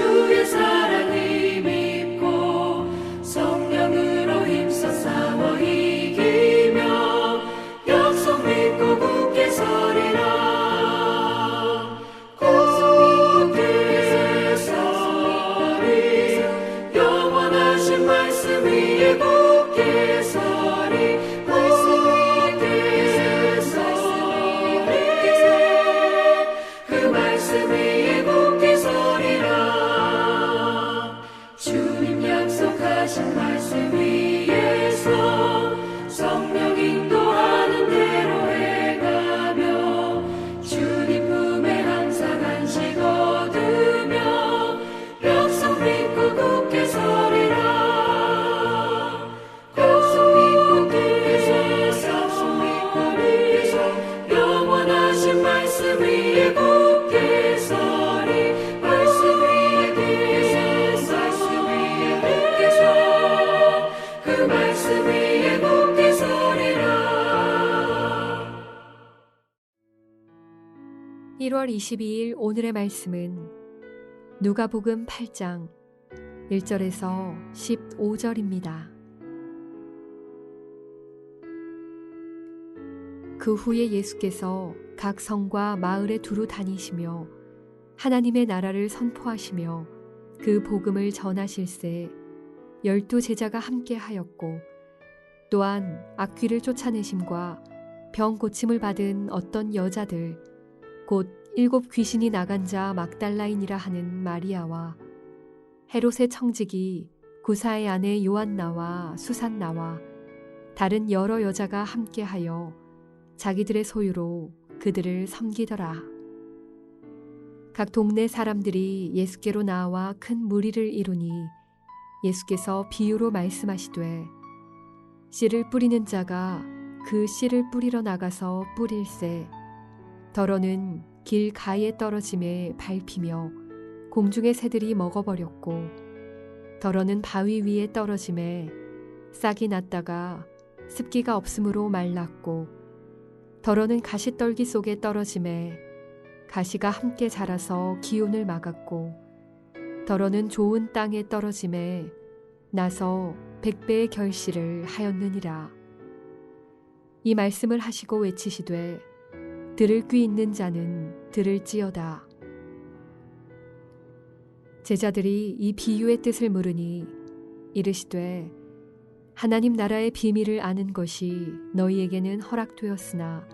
주의 사랑 힘입고 성령으로 힘써 싸워 이기며 약속 믿고 굳게 서리라. 굳게 서리 영원하신 말씀 위에 굳게 서리. 굳게 서리 그 말씀 위에 굳게 서리라. 주님 약속하신 말씀 위에서 성령 인도하는 대로 행하며 주님 품에 항상 안식 얻으며 약속 믿고 굳게 서리라. 약속 믿고 굳게 서 영원하신 말씀 위에 굳게 서리. 말씀 위에 굳게 서 그 말씀 위에 굳게 서리라. 1월 22일 오늘의 말씀은 누가복음 8장 1절에서 15절입니다. 그 후에 예수께서 각 성과 마을에 두루 다니시며 하나님의 나라를 선포하시며 그 복음을 전하실세 12 제자가 함께 하였고 또한 악귀를 쫓아내심과 병 고침을 받은 어떤 여자들 곧 7 귀신이 나간 자 막달라인이라 하는 마리아와 헤롯의 청지기 구사의 아내 요한나와 수산나와 다른 여러 여자가 함께하여 자기들의 소유로 그들을 섬기더라. 각 동네 사람들이 예수께로 나와 큰 무리를 이루니 예수께서 비유로 말씀하시되 씨를 뿌리는 자가 그 씨를 뿌리러 나가서 뿌릴새 더러는 길 가에 떨어짐에 밟히며 공중의 새들이 먹어버렸고 더러는 바위 위에 떨어짐에 싹이 났다가 습기가 없으므로 말랐고 더러는 가시떨기 속에 떨어짐에 가시가 함께 자라서 기온을 막았고 더러는 좋은 땅에 떨어짐에 나서 100배의 결실을 하였느니라. 이 말씀을 하시고 외치시되 들을 귀 있는 자는 들을지어다. 제자들이 이 비유의 뜻을 물으니 이르시되 하나님 나라의 비밀을 아는 것이 너희에게는 허락되었으나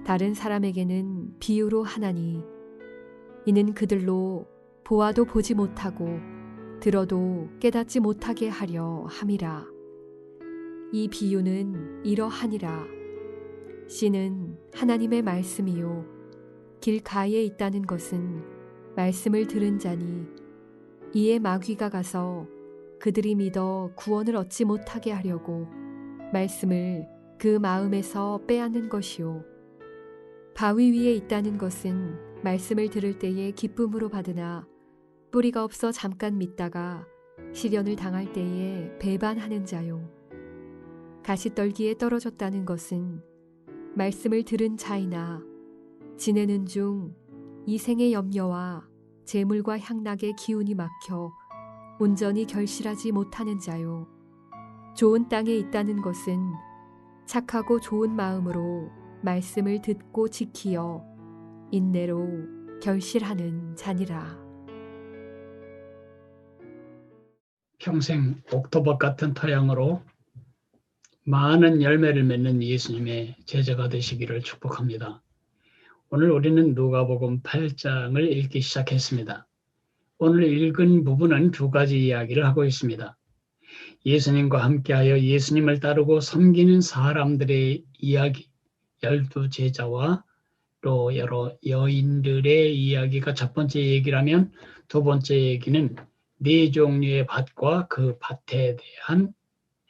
다른 사람에게는 비유로 하나니 이는 그들로 보아도 보지 못하고 들어도 깨닫지 못하게 하려 함이라. 이 비유는 이러하니라. 씨는 하나님의 말씀이요 길 가에 있다는 것은 말씀을 들은 자니 이에 마귀가 가서 그들이 믿어 구원을 얻지 못하게 하려고 말씀을 그 마음에서 빼앗는 것이요 바위 위에 있다는 것은 말씀을 들을 때에 기쁨으로 받으나 뿌리가 없어 잠깐 믿다가 시련을 당할 때에 배반하는 자요 가시떨기에 떨어졌다는 것은 말씀을 들은 자이나 지내는 중 이 생의 염려와 재물과 향락의 기운이 막혀 온전히 결실하지 못하는 자요 좋은 땅에 있다는 것은 착하고 좋은 마음으로 말씀을 듣고 지키어 인내로 결실하는 자니라. 평생 옥토박 같은 토양으로 많은 열매를 맺는 예수님의 제자가 되시기를 축복합니다. 오늘 우리는 누가복음 8장을 읽기 시작했습니다. 오늘 읽은 부분은 2가지 이야기를 하고 있습니다. 예수님과 함께하여 예수님을 따르고 섬기는 사람들의 이야기, 12 제자와 또 여러 여인들의 이야기가 첫 번째 얘기라면 두 번째 얘기는 4종류의 밭과 그 밭에 대한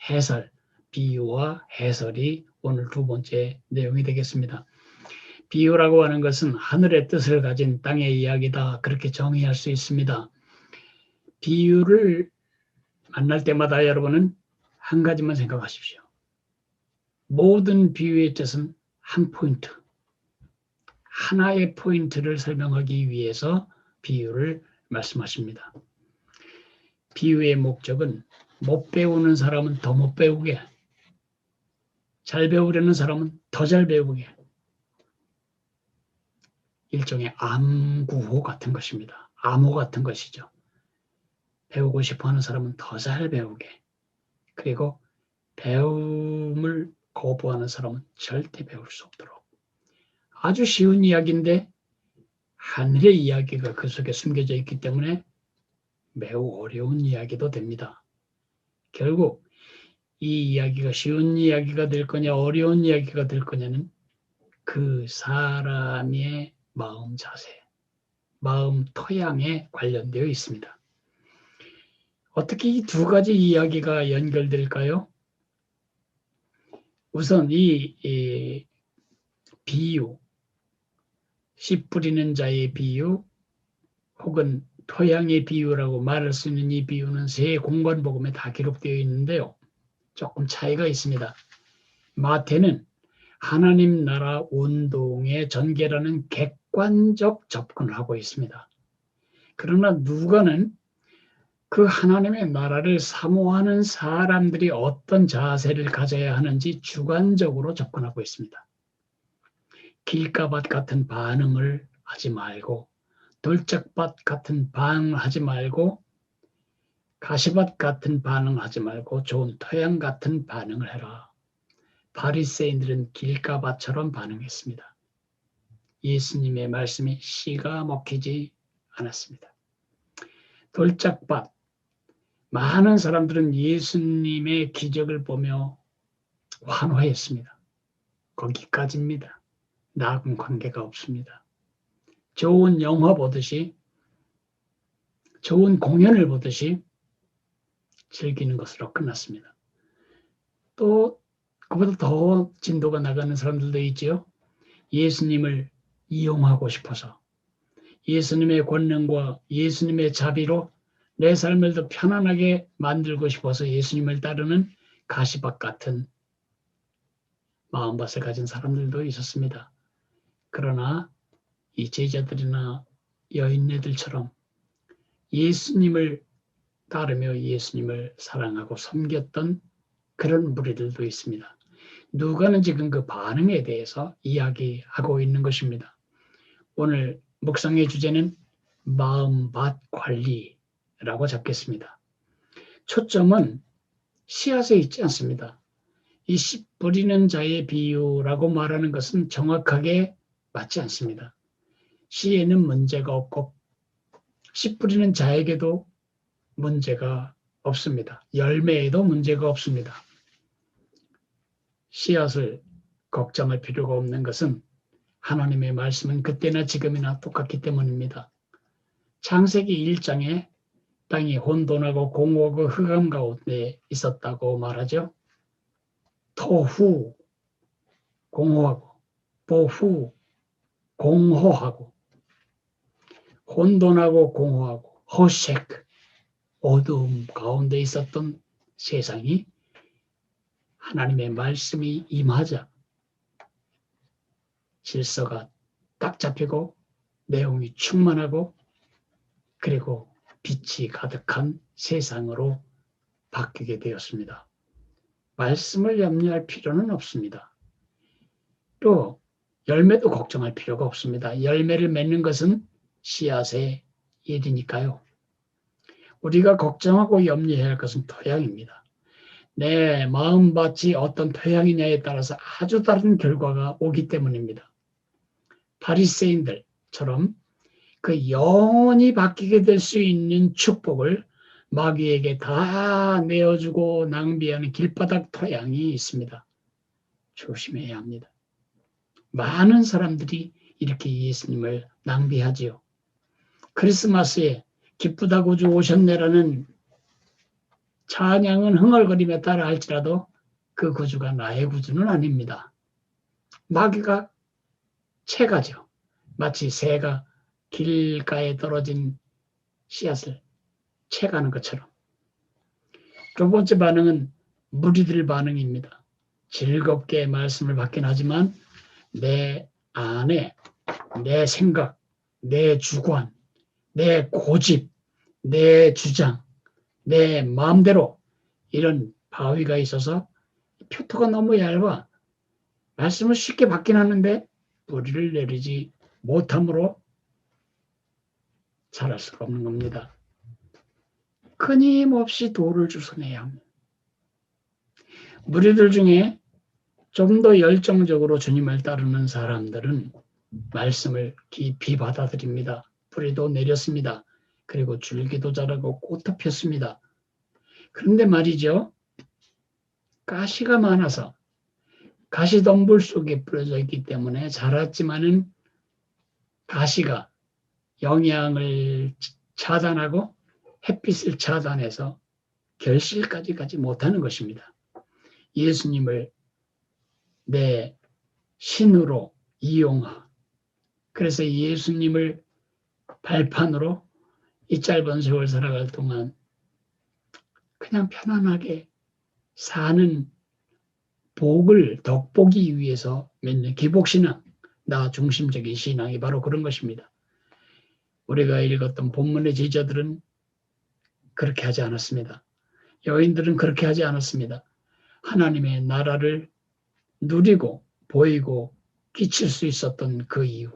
해설, 비유와 해설이 오늘 두 번째 내용이 되겠습니다. 비유라고 하는 것은 하늘의 뜻을 가진 땅의 이야기다, 그렇게 정의할 수 있습니다. 비유를 만날 때마다 여러분은 한 가지만 생각하십시오. 모든 비유의 뜻은 한 포인트, 하나의 포인트를 설명하기 위해서 비유를 말씀하십니다. 비유의 목적은 못 배우는 사람은 더 못 배우게, 잘 배우려는 사람은 더 잘 배우게, 일종의 암구호 같은 것입니다. 암호 같은 것이죠. 배우고 싶어하는 사람은 더 잘 배우게, 그리고 배움을 거부하는 사람은 절대 배울 수 없도록. 아주 쉬운 이야기인데 하늘의 이야기가 그 속에 숨겨져 있기 때문에 매우 어려운 이야기도 됩니다. 결국 이 이야기가 쉬운 이야기가 될 거냐 어려운 이야기가 될 거냐는 그 사람의 마음 자세, 마음 토양에 관련되어 있습니다. 어떻게 이 두 가지 이야기가 연결될까요? 우선 이 비유, 씨 뿌리는 자의 비유 혹은 토양의 비유라고 말할 수 있는 이 비유는 세 공관복음에 다 기록되어 있는데요. 조금 차이가 있습니다. 마태는 하나님 나라 운동의 전개라는 객관적 접근을 하고 있습니다. 그러나 누가는 그 하나님의 나라를 사모하는 사람들이 어떤 자세를 가져야 하는지 주관적으로 접근하고 있습니다. 길가밭 같은 반응을 하지 말고, 돌짝밭 같은 반응을 하지 말고, 가시밭 같은 반응을 하지 말고 좋은 토양 같은 반응을 해라. 바리새인들은 길가밭처럼 반응했습니다. 예수님의 말씀이 씨가 먹히지 않았습니다. 돌짝밭, 많은 사람들은 예수님의 기적을 보며 환호했습니다. 거기까지입니다. 나하고는 관계가 없습니다. 좋은 영화 보듯이, 좋은 공연을 보듯이 즐기는 것으로 끝났습니다. 또 그보다 더 진도가 나가는 사람들도 있지요. 예수님을 이용하고 싶어서 예수님의 권능과 예수님의 자비로 내 삶을 더 편안하게 만들고 싶어서 예수님을 따르는 가시밭 같은 마음밭을 가진 사람들도 있었습니다. 그러나 이 제자들이나 여인네들처럼 예수님을 따르며 예수님을 사랑하고 섬겼던 그런 무리들도 있습니다. 누가는 지금 그 반응에 대해서 이야기하고 있는 것입니다. 오늘 묵상의 주제는 마음밭 관리라고 잡겠습니다. 초점은 씨앗에 있지 않습니다. 이 씨 뿌리는 자의 비유라고 말하는 것은 정확하게 맞지 않습니다. 씨에는 문제가 없고 씨 뿌리는 자에게도 문제가 없습니다. 열매에도 문제가 없습니다. 씨앗을 걱정할 필요가 없는 것은 하나님의 말씀은 그때나 지금이나 똑같기 때문입니다. 창세기 1장에 땅이 혼돈하고 공허하고 흑암 가운데 있었다고 말하죠. 토후, 공허하고, 보후, 공허하고, 혼돈하고 공허하고, 호색, 어두움 가운데 있었던 세상이 하나님의 말씀이 임하자 질서가 딱 잡히고 내용이 충만하고 그리고 빛이 가득한 세상으로 바뀌게 되었습니다. 말씀을 염려할 필요는 없습니다. 또 열매도 걱정할 필요가 없습니다. 열매를 맺는 것은 씨앗의 일이니까요. 우리가 걱정하고 염려해야 할 것은 토양입니다. 내 마음밭이 어떤 토양이냐에 따라서 아주 다른 결과가 오기 때문입니다. 바리새인들처럼 그 영원히 바뀌게 될 수 있는 축복을 마귀에게 다 내어주고 낭비하는 길바닥 토양이 있습니다. 조심해야 합니다. 많은 사람들이 이렇게 예수님을 낭비하지요. 크리스마스에 기쁘다 구주 오셨네라는 찬양은 흥얼거리며 따라 할지라도 그 구주가 나의 구주는 아닙니다. 마귀가 채가죠. 마치 새가 길가에 떨어진 씨앗을 채가는 것처럼. 두 번째 반응은 무리들 반응입니다. 즐겁게 말씀을 받긴 하지만 내 안에 내 생각, 내 주관, 내 고집, 내 주장, 내 마음대로 이런 바위가 있어서 표토가 너무 얇아 말씀을 쉽게 받긴 하는데 뿌리를 내리지 못함으로 자랄 수가 없는 겁니다. 끊임없이 돌을 주워내야 합니다. 무리들 중에 좀 더 열정적으로 주님을 따르는 사람들은 말씀을 깊이 받아들입니다. 뿌리도 내렸습니다. 그리고 줄기도 자라고 꽃도 폈습니다. 그런데 말이죠. 가시가 많아서 가시덤불 속에 뿌려져 있기 때문에 자랐지만은 가시가 영양을 차단하고 햇빛을 차단해서 결실까지 가지 못하는 것입니다. 예수님을 내 신으로 이용하. 그래서 예수님을 발판으로 이 짧은 세월 살아갈 동안 그냥 편안하게 사는 복을 덕보기 위해서 맺는 기복신앙, 나 중심적인 신앙이 바로 그런 것입니다. 우리가 읽었던 본문의 제자들은 그렇게 하지 않았습니다. 여인들은 그렇게 하지 않았습니다. 하나님의 나라를 누리고 보이고 끼칠 수 있었던 그 이유,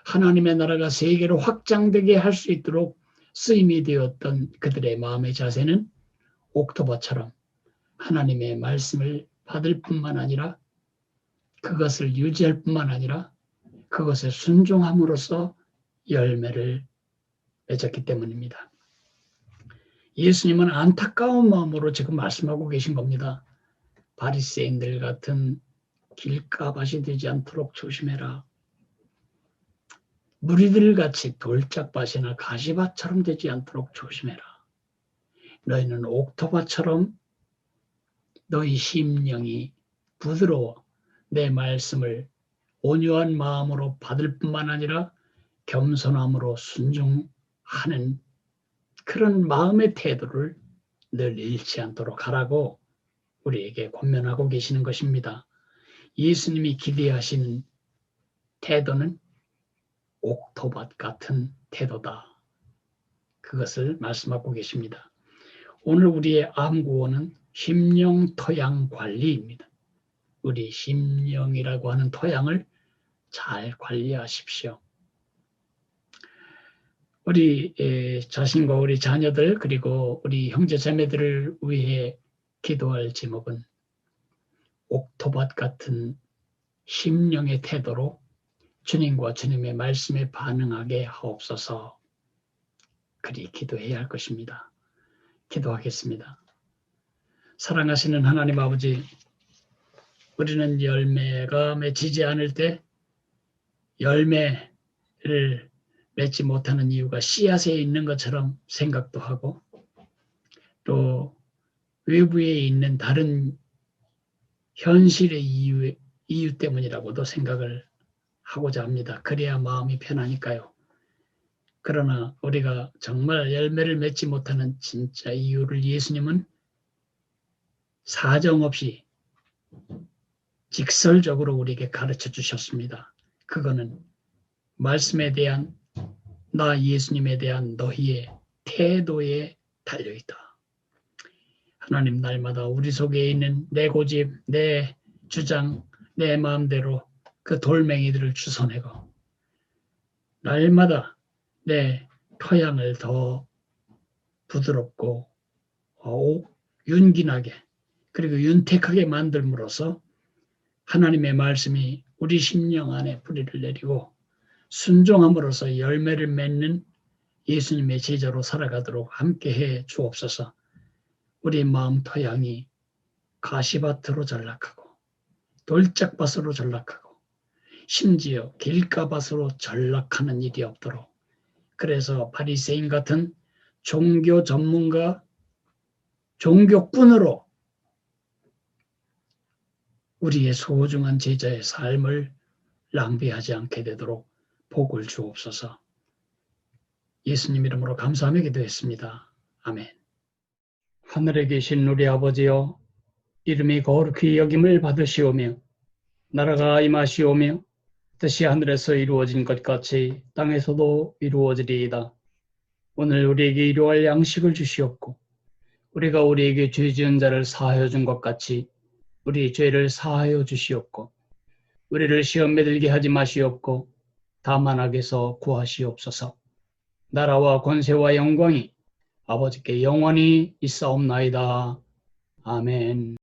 하나님의 나라가 세계로 확장되게 할 수 있도록 쓰임이 되었던 그들의 마음의 자세는 옥토버처럼 하나님의 말씀을 받을 뿐만 아니라 그것을 유지할 뿐만 아니라 그것에 순종함으로써 열매를 맺었기 때문입니다. 예수님은 안타까운 마음으로 지금 말씀하고 계신 겁니다. 바리새인들 같은 길가밭이 되지 않도록 조심해라. 무리들 같이 돌짝밭이나 가시밭처럼 되지 않도록 조심해라. 너희는 옥토밭처럼 너희 심령이 부드러워 내 말씀을 온유한 마음으로 받을 뿐만 아니라 겸손함으로 순종하는 그런 마음의 태도를 늘 잃지 않도록 하라고 우리에게 권면하고 계시는 것입니다. 예수님이 기대하시는 태도는 옥토밭 같은 태도다. 그것을 말씀하고 계십니다. 오늘 우리의 암구호는 심령 토양 관리입니다. 우리 심령이라고 하는 토양을 잘 관리하십시오. 우리 자신과 우리 자녀들 그리고 우리 형제자매들을 위해 기도할 제목은 옥토밭 같은 심령의 태도로 주님과 주님의 말씀에 반응하게 하옵소서. 그리 기도해야 할 것입니다. 기도하겠습니다. 사랑하시는 하나님 아버지, 우리는 열매가 맺히지 않을 때 열매를 맺지 못하는 이유가 씨앗에 있는 것처럼 생각도 하고 또 외부에 있는 다른 현실의 이유 때문이라고도 생각을 하고자 합니다. 그래야 마음이 편하니까요. 그러나 우리가 정말 열매를 맺지 못하는 진짜 이유를 예수님은 사정없이 직설적으로 우리에게 가르쳐 주셨습니다. 그거는 말씀에 대한 나 예수님에 대한 너희의 태도에 달려있다. 하나님, 날마다 우리 속에 있는 내 고집, 내 주장, 내 마음대로 그 돌멩이들을 주워내고 날마다 내 토양을 더 부드럽고 윤기나게 그리고 윤택하게 만들므로써 하나님의 말씀이 우리 심령 안에 뿌리를 내리고 순종함으로써 열매를 맺는 예수님의 제자로 살아가도록 함께해 주옵소서. 우리 마음 토양이 가시밭으로 전락하고 돌짝밭으로 전락하고 심지어 길가밭으로 전락하는 일이 없도록, 그래서 바리새인 같은 종교 전문가, 종교꾼으로 우리의 소중한 제자의 삶을 낭비하지 않게 되도록 복을 주옵소서. 예수님 이름으로 감사하며 기도했습니다. 아멘. 하늘에 계신 우리 아버지여, 이름이 거룩히 여김을 받으시오며 나라가 임하시오며 뜻이 하늘에서 이루어진 것 같이 땅에서도 이루어지리이다. 오늘 우리에게 일용할 양식을 주시옵고 우리가 우리에게 죄 지은 자를 사하여 준 것 같이 우리 죄를 사하여 주시옵고 우리를 시험에 들게 하지 마시옵고 다만 악에서 구하시옵소서. 나라와 권세와 영광이 아버지께 영원히 있사옵나이다. 아멘.